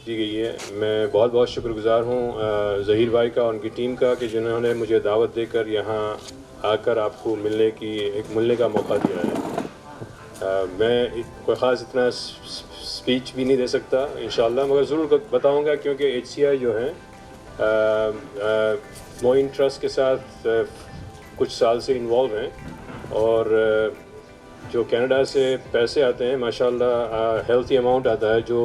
دی گئی ہے. میں بہت بہت شکر گزار ہوں ظہیر بھائی کا اور ان کی ٹیم کا کہ جنہوں نے مجھے دعوت دے کر یہاں آ کر آپ کو ملنے کا موقع دیا ہے. میں کوئی خاص اتنا اسپیچ بھی نہیں دے سکتا انشاءاللہ، مگر ضرور بتاؤں گا کیونکہ HCI جو ہیں معین ٹرسٹ کے ساتھ کچھ سال سے انوالو ہیں، اور جو کینیڈا سے پیسے آتے ہیں ماشاءاللہ ہیلتھی اماؤنٹ آتا ہے جو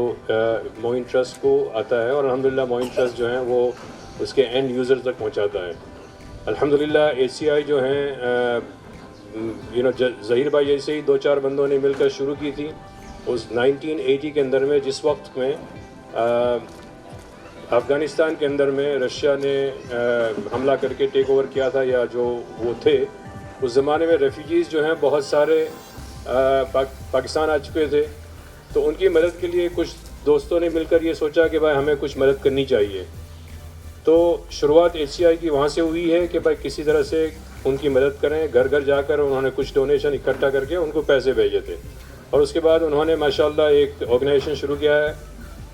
معین ٹرسٹ کو آتا ہے، اور الحمدللہ معین ٹرسٹ جو ہیں وہ اس کے اینڈ یوزر تک پہنچاتا ہے. الحمدللہ HCI جو ہیں ظہیر بھائی جیسے ہی 2-4 بندوں نے مل کر شروع کی تھی اس 1980 کے اندر میں، جس وقت میں افغانستان کے اندر میں رشیا نے حملہ کر کے ٹیک اوور کیا تھا، یا جو وہ تھے اس زمانے میں ریفیوجیز جو ہیں بہت سارے پاکستان آ چکے تھے. تو ان کی مدد کے لیے کچھ دوستوں نے مل کر یہ سوچا کہ بھائی ہمیں کچھ مدد کرنی چاہیے. تو شروعات HCI کی وہاں سے ہوئی ہے کہ بھائی کسی طرح سے ان کی مدد کریں. گھر گھر جا کر انہوں نے کچھ ڈونیشن اکٹھا کر کے ان کو پیسے بھیجے تھے، اور اس کے بعد انہوں نے ماشاءاللہ ایک آرگنائزیشن شروع کیا ہے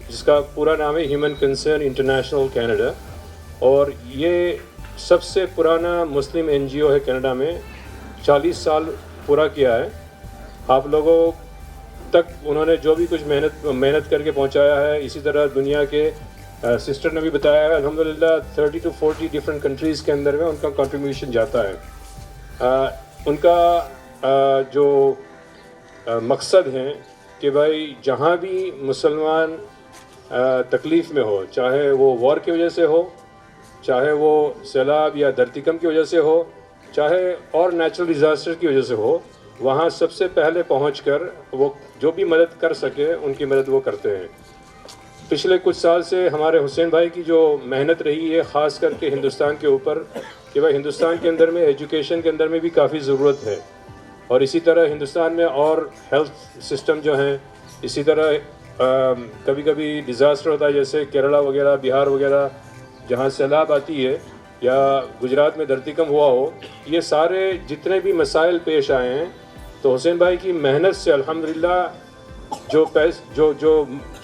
جس کا پورا نام ہے ہیومن کنسرن انٹرنیشنل کینیڈا، اور یہ سب سے پرانا مسلم NGO ہے کینیڈا میں. 40 سال پورا کیا ہے. آپ لوگوں تک انہوں نے جو بھی کچھ محنت کر کے پہنچایا ہے، اسی طرح دنیا کے سسٹر نے بھی بتایا ہے الحمدللہ 30 to 40 ڈفرینٹ کنٹریز کے اندر میں ان کا کنٹریبیوشن جاتا ہے. ان کا جو مقصد ہے کہ بھائی جہاں بھی مسلمان تکلیف میں ہو، چاہے وہ وار کی وجہ سے ہو، چاہے وہ سیلاب یا دھرتیکم کی وجہ سے ہو، چاہے اور نیچرل ڈیزاسٹر کی وجہ سے ہو، وہاں سب سے پہلے پہنچ کر وہ جو بھی مدد کر سکے ان کی مدد وہ کرتے ہیں. پچھلے کچھ سال سے ہمارے حسین بھائی کی جو محنت رہی ہے خاص کر کے ہندوستان کے اوپر، کہ بھائی ہندوستان کے اندر میں ایجوکیشن کے اندر میں بھی کافی ضرورت ہے، اور اسی طرح ہندوستان میں اور ہیلتھ سسٹم جو ہیں، اسی طرح کبھی کبھی ڈیزاسٹر ہوتا ہے جیسے کیرلا وغیرہ، بہار وغیرہ جہاں سیلاب آتی ہے، یا گجرات میں دھرتیکم ہوا ہو، یہ سارے جتنے بھی مسائل پیش آئے ہیں تو حسین بھائی کی محنت سے الحمدللہ جو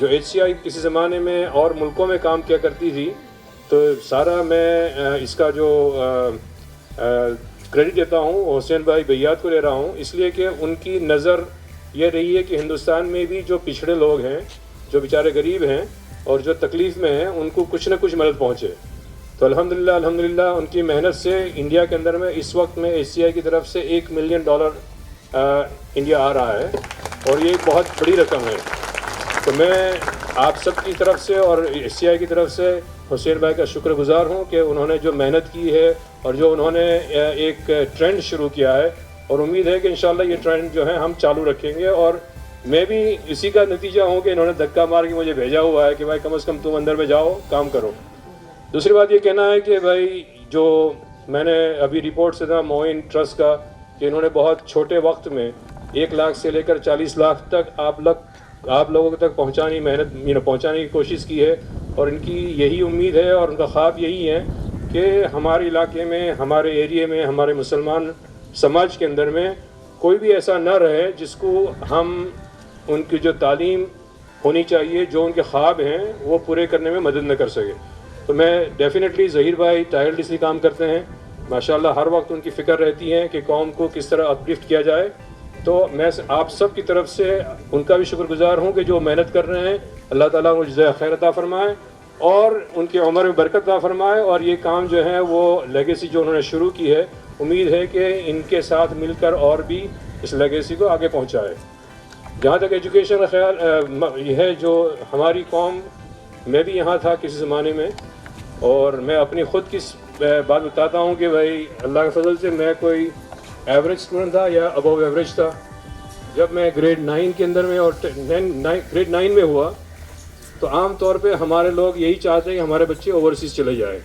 HCI کسی زمانے میں اور ملکوں میں کام کیا کرتی تھی، تو سارا میں اس کا جو کریڈٹ دیتا ہوں حسین بھائی بیات کو لے رہا ہوں، اس لیے کہ ان کی نظر یہ رہی ہے کہ ہندوستان میں بھی جو پچھڑے لوگ ہیں، جو بیچارے غریب ہیں اور جو تکلیف میں ہیں، ان کو کچھ نہ کچھ مدد پہنچے. تو الحمدللہ ان کی محنت سے انڈیا کے اندر میں اس وقت میں HCI کی طرف سے $1 ملین انڈیا آ رہا ہے، اور یہ ایک بہت بڑی رقم ہے. تو میں آپ سب کی طرف سے اور HCI کی طرف سے حسین بھائی کا شکر گزار ہوں کہ انہوں نے جو محنت کی ہے اور جو انہوں نے ایک ٹرینڈ شروع کیا ہے، اور امید ہے کہ انشاءاللہ یہ ٹرینڈ جو ہے ہم چالو رکھیں گے. اور میں بھی اسی کا نتیجہ ہوں کہ انہوں نے دھکا مار کے مجھے بھیجا ہوا ہے کہ بھائی کم از کم تم اندر میں جاؤ، کام کرو. دوسری بات یہ کہنا ہے کہ بھائی جو میں نے ابھی رپورٹ سے تھا معین ٹرسٹ کا، کہ انہوں نے بہت چھوٹے وقت میں 1 لاکھ سے لے کر 40 لاکھ تک آپ لوگوں تک پہنچانے کی کوشش کی ہے. اور ان کی یہی امید ہے اور ان کا خواب یہی ہے کہ ہمارے علاقے میں، ہمارے ایریے میں، ہمارے مسلمان سماج کے اندر میں کوئی بھی ایسا نہ رہے جس کو ہم ان کی جو تعلیم ہونی چاہیے، جو ان کے خواب ہیں، وہ پورے کرنے میں مدد نہ کر سکے. تو میں ڈیفینیٹلی ظہیر بھائی ٹائرلیسلی کام کرتے ہیں ماشاءاللہ، ہر وقت ان کی فکر رہتی ہے کہ قوم کو کس طرح اپلفٹ کیا جائے. تو میں آپ سب کی طرف سے ان کا بھی شکر گزار ہوں کہ جو محنت کر رہے ہیں، اللہ تعالیٰ کو جزائے خیر عطا فرمائے اور ان کی عمر میں برکت عطا فرمائے. اور یہ کام جو ہے وہ لیگیسی جو انہوں نے شروع کی ہے، امید ہے کہ ان کے ساتھ مل کر اور بھی اس لیگیسی کو آگے پہنچائے. جہاں تک ایجوکیشن کا خیال یہ ہے، جو ہماری قوم، میں بھی یہاں تھا کسی زمانے میں، اور میں اپنی خود کی بات بتاتا ہوں کہ بھائی اللہ کے فضل سے میں کوئی ایوریج اسٹوڈنٹ تھا یا ابو ایوریج تھا. جب میں گریڈ 9 کے اندر میں اور گریڈ 9 میں ہوا تو عام طور پہ ہمارے لوگ یہی چاہتے ہیں کہ ہمارے بچے اوورسیز چلے جائیں.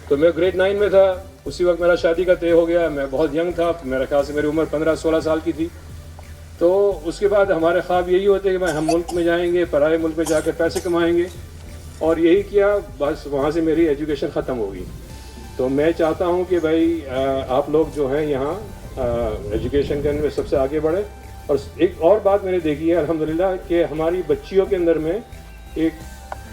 تو میں گریڈ 9 میں تھا، اسی وقت میرا شادی کا طے ہو گیا. میں بہت ینگ تھا، میرے خیال سے میری عمر 15-16 سال کی تھی. تو اس کے بعد ہمارے خواب یہی ہوتے کہ ہم ملک میں جائیں گے، پرائے ملک میں جا کے پیسے کمائیں گے، اور یہی کیا. بس وہاں سے میری ایجوکیشن ختم ہوگی. تو میں چاہتا ہوں کہ بھائی آپ لوگ جو ہیں یہاں ایجوکیشن کے اندر سب سے آگے بڑھے. اور ایک اور بات میں نے دیکھی ہے الحمدللہ کہ ہماری بچیوں کے اندر میں ایک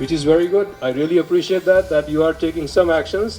which is very good. I really appreciate that you are taking some actions.